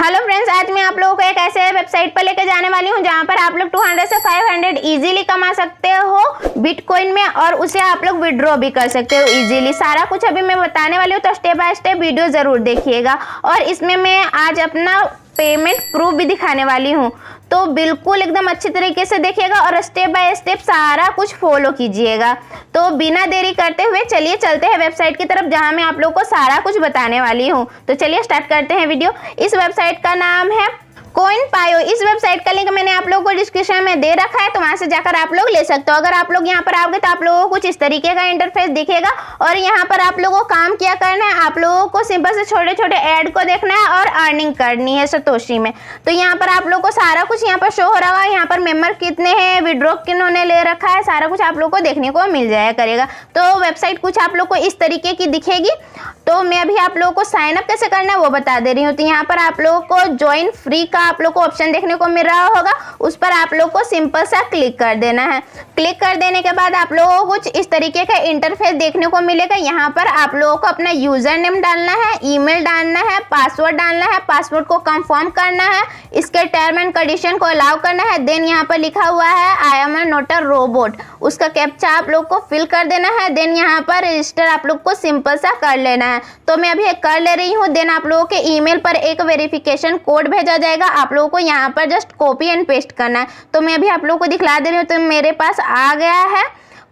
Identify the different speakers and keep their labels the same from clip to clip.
Speaker 1: Hello friends, आज मैं आप लोगों को एक ऐसे वेबसाइट पर लेकर जाने वाली हूं जहां पर आप लोग 200 से 500 इजीली कमा सकते हो बिटकॉइन में, और उसे आप लोग विड्रॉ भी कर सकते हो इजीली। सारा कुछ अभी मैं बताने वाली हूं, तो स्टेप बाय स्टेप वीडियो जरूर देखिएगा। और इसमें मैं आज अपना पेमेंट प्रूफ भी दिखाने वाली हूँ, तो बिल्कुल एकदम अच्छे तरीके से देखिएगा और स्टेप बाय स्टेप सारा कुछ फॉलो कीजिएगा। तो बिना देरी करते हुए चलिए चलते हैं वेबसाइट की तरफ, जहां मैं आप लोगों को सारा कुछ बताने वाली हूँ। तो चलिए स्टार्ट करते हैं वीडियो। इस वेबसाइट का नाम है CoinPayu। इस वेबसाइट का लिंक मैंने आप लोगों को डिस्क्रिप्शन में दे रखा है, तो वहां से जाकर आप लोग ले सकते हो। अगर आप लोग यहाँ पर आओगे तो आप लोगों को कुछ इस तरीके का इंटरफेस दिखेगा, और यहाँ पर आप लोगों को काम क्या करना है, आप लोगों को सिंपल से छोटे छोटे ऐड को देखना है और अर्निंग करनी है सतोशी में। तो यहाँ पर आप लोग को सारा कुछ यहाँ पर शो हो रहा है, यहाँ पर मेंबर कितने हैं, विड्रॉ किन्होंने ले रखा है, सारा कुछ आप लोग को देखने को मिल जाया करेगा। तो वेबसाइट कुछ आप लोग को इस तरीके की दिखेगी। तो मैं अभी आप लोगों को साइन अप कैसे करना है वो बता दे रही हूँ। तो यहाँ पर आप लोगों को ज्वाइन फ्री का आप लोग को ऑप्शन देखने को मिल रहा होगा, उस पर आप लोग को सिंपल सा क्लिक कर देना है। क्लिक कर देने के बाद आप लोगों को कुछ इस तरीके का इंटरफेस देखने को मिलेगा। यहाँ पर आप लोगों को अपना यूजर नेम डालना है, ईमेल डालना है, पासवर्ड डालना है, पासवर्ड को कंफर्म करना है, इसके टर्म एंड कंडीशन को अलाउ करना है। देन यहाँ पर लिखा हुआ है I am not a robot, उसका कैप्चा आप लोग को फिल कर देना है। देन यहाँ पर रजिस्टर आप लोग को सिंपल सा कर लेना है। तो मैं अभी कर ले रही हूँ। देन आप लोगों के ईमेल पर एक वेरिफिकेशन कोड भेजा जाएगा, आप लोगों को यहाँ पर जस्ट कॉपी एंड पेस्ट करना है। तो मैं अभी आप लोगों को दिखला दे रही हूँ। तो मेरे पास आ गया है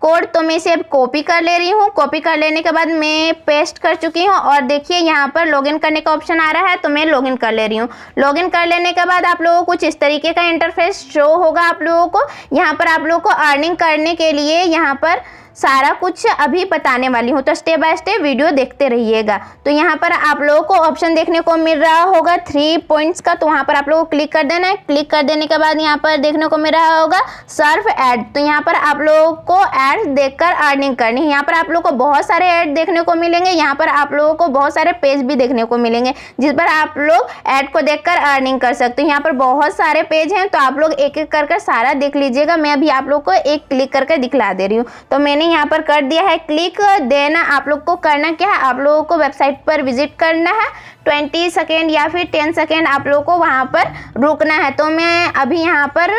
Speaker 1: कोड, तो मैं इसे अब कॉपी कर ले रही हूँ। कॉपी कर लेने के बाद मैं पेस्ट कर चुकी हूँ, और देखिए यहाँ पर लॉगिन करने का ऑप्शन आ रहा है, तो मैं लॉगिन कर ले रही हूँ। लॉगिन कर लेने के बाद आप लोगों को कुछ इस तरीके का इंटरफेस शो होगा आप लोगों को। यहाँ पर आप लोगों को अर्निंग करने के लिए यहाँ पर सारा कुछ अभी बताने वाली हूँ, तो स्टेप बाय स्टेप वीडियो देखते रहिएगा। तो यहाँ पर आप लोगों को ऑप्शन देखने को मिल रहा होगा 3 पॉइंट्स का, तो वहाँ पर आप लोगों को क्लिक कर देना है। क्लिक कर देने के बाद यहाँ पर देखने को मिल रहा होगा सर्फ ऐड, तो यहाँ पर आप लोगों को ऐड देखकर अर्निंग करनी है। यहाँ पर आप लोगों को बहुत सारे ऐड देखने को मिलेंगे, यहाँ पर आप लोगों को बहुत सारे पेज भी देखने को मिलेंगे, जिस पर आप लोग ऐड को देखकर अर्निंग कर सकते हो। यहाँ पर बहुत सारे पेज हैं, तो आप लोग एक एक करके सारा देख लीजिएगा। मैं अभी आप लोग को एक क्लिक करके दिखला दे रही हूँ। तो मैंने यहाँ पर कर दिया है क्लिक। देना आप लोग को करना क्या है, आप लोगों को वेबसाइट पर विजिट करना है। 20 सेकेंड या फिर 10 सेकेंड आप लोगों को वहां पर रुकना है। तो मैं अभी यहाँ पर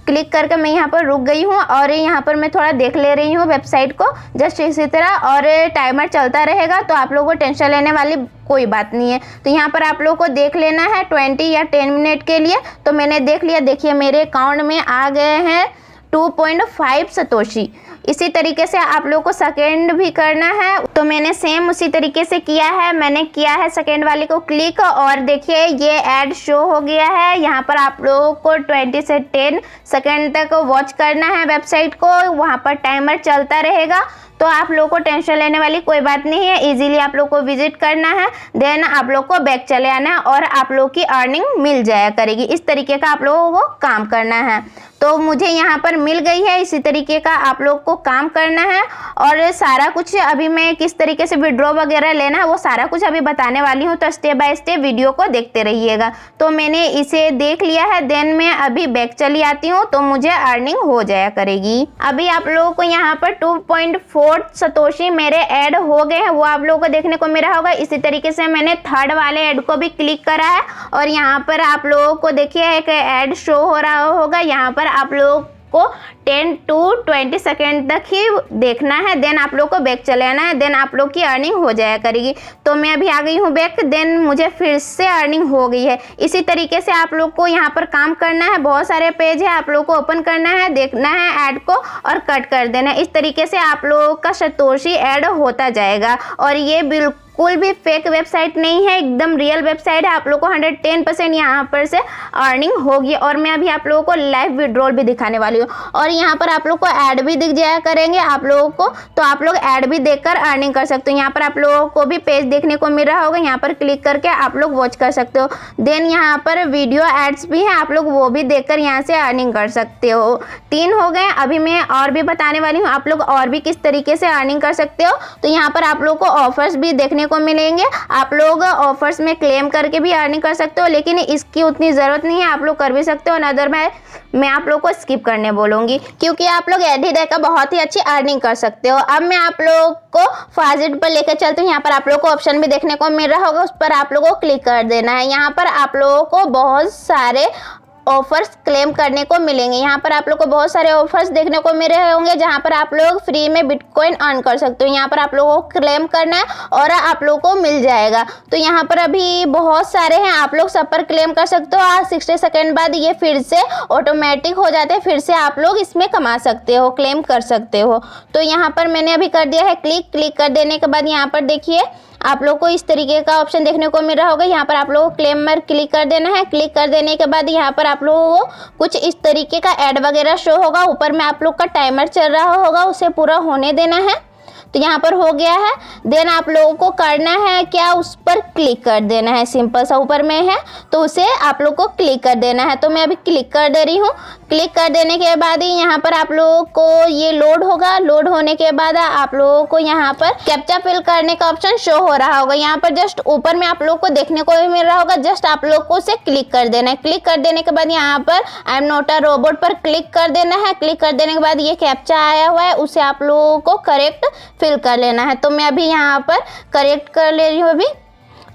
Speaker 1: क्लिक करके मैं यहाँ पर रुक गई हूँ, और यहाँ पर मैं थोड़ा देख ले रही हूँ वेबसाइट को जस्ट इसी तरह, और टाइमर चलता रहेगा, तो आप लोगों को टेंशन लेने वाली कोई बात नहीं है। तो यहाँ पर आप लोगों को देख लेना है 20 या 10 मिनट के लिए। तो मैंने देख लिया, देखिए मेरे अकाउंट में आ गए हैं 2.5 सतोशी। इसी तरीके से आप लोगों को सेकेंड भी करना है, तो मैंने सेम उसी तरीके से किया है। मैंने किया है सेकेंड वाले को क्लिक, और देखिए ये ऐड शो हो गया है। यहाँ पर आप लोगों को 20 से 10 सेकेंड तक वॉच करना है वेबसाइट को, वहाँ पर टाइमर चलता रहेगा। तो आप लोगों को टेंशन लेने वाली कोई बात नहीं है, इजीली आप लोग को विजिट करना है। देन आप लोग को बैक चले आना है, और आप लोग की अर्निंग मिल जाया करेगी। इस तरीके का आप लोगों को काम करना है। तो मुझे यहाँ पर मिल गई है, इसी तरीके का आप लोग को काम करना है। और सारा कुछ अभी मैं किस तरीके से विड्रॉ वगैरह लेना है वो सारा कुछ अभी बताने वाली हूँ, तो स्टेप बाय स्टेप वीडियो को देखते रहिएगा। तो मैंने इसे देख लिया है, देन मैं अभी बैक चली आती हूँ, तो मुझे अर्निंग हो जाया करेगी। अभी आप लोगों को यहाँ पर 2.4 सतोशी मेरे ऐड हो गए हैं, वो आप लोगों को देखने को मिला होगा। इसी तरीके से मैंने थर्ड वाले ऐड को भी क्लिक करा है, और यहाँ पर आप लोगों को देखिए एक ऐड शो हो रहा होगा। यहाँ पर आप लोगों को 10 to 20 सेकेंड तक ही देखना है। देन आप लोग को बैक चले आना है, देन आप लोग की अर्निंग हो जाया करेगी। तो मैं अभी आ गई हूँ बैक, देन मुझे फिर से अर्निंग हो गई है। इसी तरीके से आप लोग को यहाँ पर काम करना है। बहुत सारे पेज है, आप लोग को ओपन करना है, देखना है ऐड को, और कट कर देना है। इस तरीके से आप लोगों का सतोशी ऐड होता जाएगा। और ये बिल्कुल भी फेक वेबसाइट नहीं है, एकदम रियल वेबसाइट है। आप लोग को 110% यहाँ पर से अर्निंग होगी। और मैं अभी आप लोगों को लाइव विड्रॉल भी दिखाने वाली हूँ, और यहाँ पर आप लोग को ऐड भी दिख जाया करेंगे आप लोगों को, तो आप लोग ऐड भी देखकर अर्निंग कर सकते हो। यहाँ पर आप लोगों को भी पेज देखने को मिल रहा होगा, यहाँ पर क्लिक करके आप लोग वॉच कर सकते हो। देन यहाँ पर वीडियो एड्स भी हैं, आप लोग वो भी देखकर यहाँ से अर्निंग कर सकते हो। 3 हो गए। अभी मैं और भी बताने वाली हूँ, आप लोग और भी किस तरीके से अर्निंग कर सकते हो। तो यहाँ पर आप लोग को ऑफर्स भी देखने देखने को मिलेंगे। आप लोग ऑफर्स में क्लेम करके भी अर्निंग कर सकते हो, लेकिन इसकी उतनी ज़रूरत नहीं है, आप लोग कर भी सकते हो। अदर मैं आप लोग को स्किप करने बोलूँगी, क्योंकि आप लोग एडी देकर बहुत ही अच्छी अर्निंग कर सकते हो। अब मैं आप लोग को फाजिट पर लेकर चलती हूँ। यहाँ पर आप लोग को ऑप्शन भी देखने को मिल रहा होगा, उस पर आप लोगों को क्लिक कर देना है। यहाँ पर आप लोगों को बहुत सारे ऑफर्स क्लेम करने को मिलेंगे। यहाँ पर आप लोग को बहुत सारे ऑफर्स देखने को मिल रहे होंगे, जहाँ पर आप लोग फ्री में बिटकॉइन अर्न कर सकते हो। यहाँ पर आप लोगों को क्लेम करना है और आप लोगों को मिल जाएगा। तो यहाँ पर अभी बहुत सारे हैं, आप लोग सब पर क्लेम कर सकते हो। आज 60 सेकेंड बाद ये फिर से ऑटोमेटिक हो जाते हैं, फिर से आप लोग इसमें कमा सकते हो, क्लेम कर सकते हो। तो यहाँ पर मैंने अभी कर दिया है क्लिक कर देने के बाद यहाँ पर देखिए आप लोग को इस तरीके का ऑप्शन देखने को मिल रहा होगा। यहाँ पर आप लोगों को क्लेम पर क्लिक कर देना है। क्लिक कर देने के बाद यहाँ पर आप लोगों को कुछ इस तरीके का ऐड वगैरह शो होगा। ऊपर में आप लोग का टाइमर चल रहा होगा, उसे पूरा होने देना है। तो यहाँ पर हो गया है। देन आप लोगों को करना है क्या, उस पर क्लिक कर देना है। सिंपल सा ऊपर में है तो उसे आप लोग को क्लिक कर देना है। तो मैं अभी क्लिक कर दे रही हूँ। क्लिक कर देने के बाद ही यहाँ पर आप लोगों को ये लोड होगा। लोड होने के बाद आप लोगों को यहाँ पर कैप्चा फिल करने का ऑप्शन शो हो रहा होगा। यहाँ पर जस्ट ऊपर में आप लोग को देखने को भी मिल रहा होगा। जस्ट आप लोग को उसे क्लिक कर देना है। क्लिक कर देने के बाद यहाँ पर I am not a robot पर क्लिक कर देना है। क्लिक कर देने के बाद ये कैप्चा आया हुआ है, उसे आप लोगों को करेक्ट फिल कर लेना है। तो मैं अभी यहाँ पर करेक्ट कर ले रही हूँ अभी।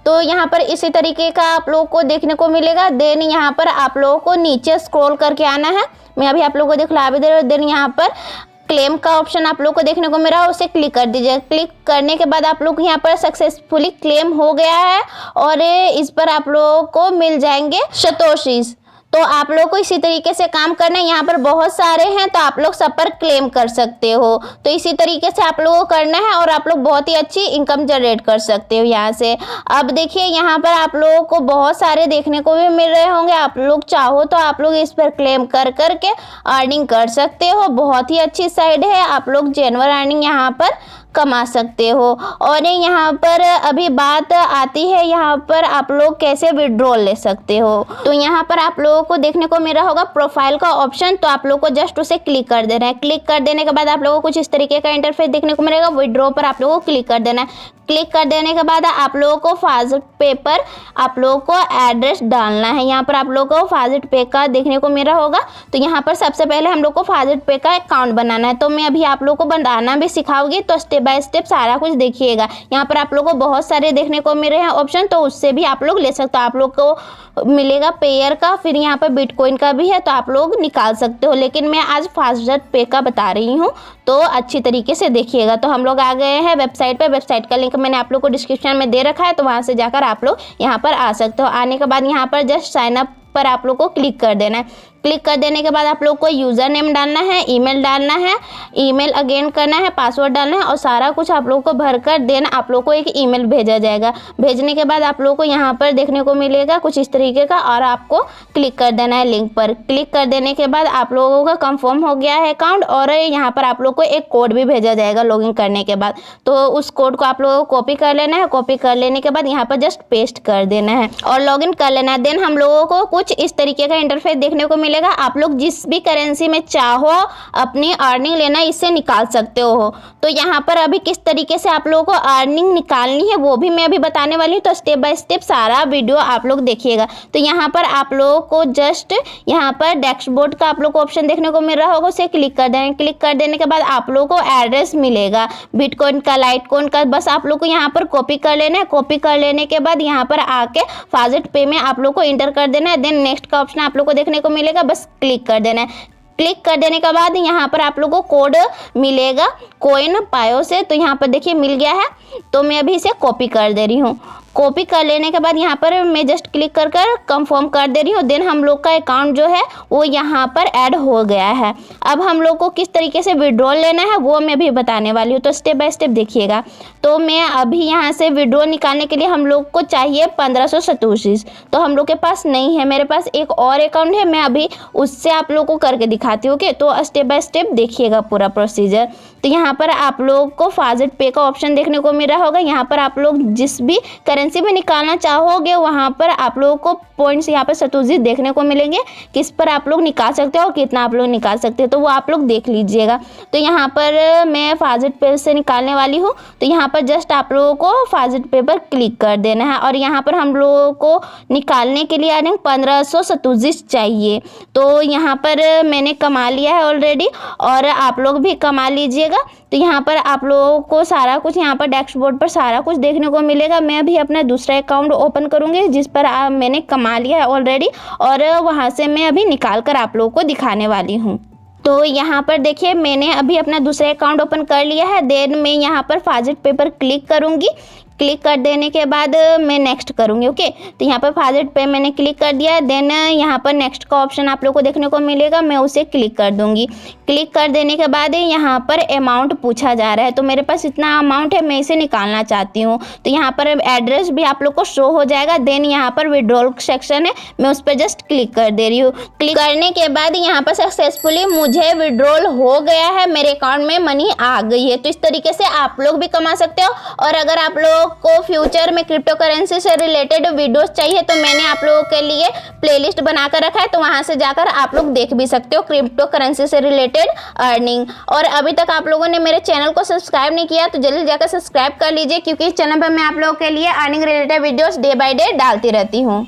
Speaker 1: तो यहाँ पर इसी तरीके का आप लोगों को देखने को मिलेगा। देन यहाँ पर आप लोगों को नीचे स्क्रॉल करके आना है। मैं अभी आप लोगों को दिखला भी दे रही हूँ। देन यहाँ पर क्लेम का ऑप्शन आप लोग को देखने को मिल रहा है, उसे क्लिक कर दीजिए। क्लिक करने के बाद आप लोग यहाँ पर सक्सेसफुली क्लेम हो गया है और इस पर आप लोगों को मिल जाएंगे सतोशीज। तो आप लोग को इसी तरीके से काम करना है। यहाँ पर बहुत सारे हैं तो आप लोग सब पर क्लेम कर सकते हो। तो इसी तरीके से आप लोगों को करना है और आप लोग बहुत ही अच्छी इनकम जनरेट कर सकते हो यहाँ से। अब देखिए यहाँ पर आप लोगों को बहुत सारे देखने को भी मिल रहे होंगे। आप लोग चाहो तो आप लोग इस पर क्लेम कर करके अर्निंग कर सकते हो। बहुत ही अच्छी साइड है, आप लोग जेन्युइन अर्निंग यहाँ पर कमा सकते हो। और यहाँ पर अभी बात आती है यहाँ पर आप लोग कैसे विड्रॉल ले सकते हो। तो यहाँ पर आप लोगों को देखने को मिल रहा होगा प्रोफाइल का ऑप्शन, तो आप लोगों को जस्ट उसे क्लिक कर देना है। क्लिक कर देने के बाद आप लोगों को कुछ इस तरीके का इंटरफेस देखने को मिलेगा। विड्रॉ पर आप लोगों को क्लिक कर देना है। क्लिक कर देने के बाद आप लोगों को फाउसेटपे पर आप लोगों को एड्रेस डालना है। यहाँ पर आप लोगों को फाउसेटपे का देखने को मिल रहा होगा। तो यहाँ पर सबसे पहले हम लोग को फाउसेटपे का अकाउंट बनाना है। तो मैं अभी आप लोगों को बनाना भी सिखाऊंगी, तो स्टेप बाय स्टेप सारा कुछ देखिएगा। यहाँ पर आप लोगों को बहुत सारे देखने को मिल रहे हैं ऑप्शन, तो उससे भी आप लोग ले सकते हो। आप लोग को मिलेगा पेयर का, फिर यहाँ पर बिटकॉइन का भी है, तो आप लोग निकाल सकते हो। लेकिन मैं आज फाउसेटपे का बता रही हूँ, तो अच्छी तरीके से देखिएगा। तो हम लोग आ गए हैं वेबसाइट पे। वेबसाइट का लिंक मैंने आप लोग को डिस्क्रिप्शन में दे रखा है, तो वहाँ से जाकर आप लोग यहाँ पर आ सकते हो। आने के बाद यहाँ पर जस्ट साइन अप पर आप लोग को क्लिक कर देना है। क्लिक कर देने के बाद आप लोग को यूज़र नेम डालना है, ईमेल डालना है, ईमेल अगेन करना है, पासवर्ड डालना है और सारा कुछ आप लोग को भरकर देन आप लोग को एक ईमेल भेजा जाएगा। भेजने के बाद आप लोग को यहाँ पर देखने को मिलेगा कुछ इस तरीके का, और आपको क्लिक कर देना है लिंक पर। क्लिक कर देने के बाद आप लोगों का कंफर्म हो गया है अकाउंट, और यहाँ पर आप लोग को एक कोड भी भेजा जाएगा लॉगिन करने के बाद। तो उस कोड को आप लोगों को कॉपी कर लेना है। कॉपी कर लेने के बाद यहाँ पर जस्ट पेस्ट कर देना है और लॉगिन कर लेना है। देन हम लोगों को कुछ इस तरीके का इंटरफेस देखने को मिलेगा। आप लोग जिस भी करेंसी में चाहो अपनी अर्निंग लेना इससे निकाल सकते हो। तो यहाँ पर अभी किस तरीके से आप लोगों को अर्निंग निकालनी है वो भी मैं अभी बताने वाली हूँ। तो स्टेप बाय स्टेप सारा वीडियो आप लोग देखिएगा। तो यहाँ पर आप लोगों को जस्ट यहाँ पर डैशबोर्ड का आप लोग को ऑप्शन देखने को मिल रहा होगा, उसे क्लिक कर देना। क्लिक कर देने के बाद आप लोगों को एड्रेस मिलेगा बिटकॉइन का, लाइटकॉइन का, बस आप लोग को यहाँ पर कॉपी कर लेना है। कॉपी कर लेने के बाद यहाँ पर आके फाउसेटपे में आप लोग को इंटर कर देना है। देन नेक्स्ट का ऑप्शन आप लोग को देखने को मिलेगा, बस क्लिक कर देना है। क्लिक कर देने के बाद यहाँ पर आप लोगों को कोड मिलेगा CoinPayu से, तो यहाँ पर देखिए मिल गया है। तो मैं अभी इसे कॉपी कर दे रही हूँ। कॉपी कर लेने के बाद यहाँ पर मैं जस्ट क्लिक कर कंफर्म कर दे रही हूँ। देन हम लोग का अकाउंट जो है वो यहाँ पर ऐड हो गया है। अब हम लोग को किस तरीके से विड्रॉल लेना है वो मैं भी बताने वाली हूँ, तो स्टेप बाय स्टेप देखिएगा। तो मैं अभी यहाँ से विड्रॉल निकालने के लिए हम लोग को चाहिए 1500 सतोशीज, तो हम लोग के पास नहीं है। मेरे पास एक और अकाउंट है, मैं अभी उससे आप लोग को करके दिखाती हूँ। ओके, तो स्टेप बाय स्टेप देखिएगा पूरा प्रोसीजर। तो यहाँ पर आप लोग को फाउसेट पे का ऑप्शन देखने को मिल रहा होगा। यहाँ पर आप लोग जिस भी करेंसी में निकालना चाहोगे वहाँ पर आप लोगों को पॉइंट्स यहाँ पर सतुजित देखने को मिलेंगे, किस पर आप लोग निकाल सकते हो और कितना आप लोग निकाल सकते हो, तो वो आप लोग देख लीजिएगा। तो यहाँ पर मैं फाउसेट पे से निकालने वाली हूँ। तो यहाँ पर जस्ट आप लोगों को फाउसेट पे पर क्लिक कर देना है और यहाँ पर हम लोगों को निकालने के लिए अर्निंग 1500 सतुजित चाहिए। तो यहाँ पर मैंने कमा लिया है ऑलरेडी और आप लोग भी कमा लीजिएगा। तो यहाँ पर आप लोगों को सारा कुछ यहाँ पर डैशबोर्ड पर सारा कुछ देखने को मिलेगा। मैं अभी अपना दूसरा अकाउंट ओपन करूँगी जिस पर मैंने कमा लिया है ऑलरेडी और वहाँ से मैं अभी निकाल कर आप लोगों को दिखाने वाली हूँ। तो यहाँ पर देखिए मैंने अभी अपना दूसरा अकाउंट ओपन कर लिया है। देन मैं यहाँ पर फाउसेट पे पर क्लिक करूँगी। क्लिक कर देने के बाद मैं नेक्स्ट करूँगी। ओके, तो यहाँ पर फाउसेट पे मैंने क्लिक कर दिया। देन यहाँ पर नेक्स्ट का ऑप्शन आप लोग को देखने को मिलेगा, मैं उसे क्लिक कर दूँगी। क्लिक कर देने के बाद यहाँ पर अमाउंट पूछा जा रहा है, तो मेरे पास इतना अमाउंट है, मैं इसे निकालना चाहती हूँ। तो यहाँ पर एड्रेस भी आप लोग को शो हो जाएगा। देन यहाँ पर विड्रॉल सेक्शन है, मैं उस पर जस्ट क्लिक कर दे रही हूँ। क्लिक करने के बाद यहाँ पर सक्सेसफुली मुझे विड्रॉल हो गया है, मेरे अकाउंट में मनी आ गई है। तो इस तरीके से आप लोग भी कमा सकते हो। और अगर आप लोग को फ्यूचर में क्रिप्टो करेंसी से रिलेटेड वीडियोस चाहिए तो मैंने आप लोगों के लिए प्लेलिस्ट बनाकर रखा है, तो वहां से जाकर आप लोग देख भी सकते हो क्रिप्टो करेंसी से रिलेटेड अर्निंग। और अभी तक आप लोगों ने मेरे चैनल को सब्सक्राइब नहीं किया तो जल्दी जाकर सब्सक्राइब कर लीजिए, क्योंकि इस चैनल पर मैं आप लोगों के लिए earning related videos day by day डालती रहती हूँ।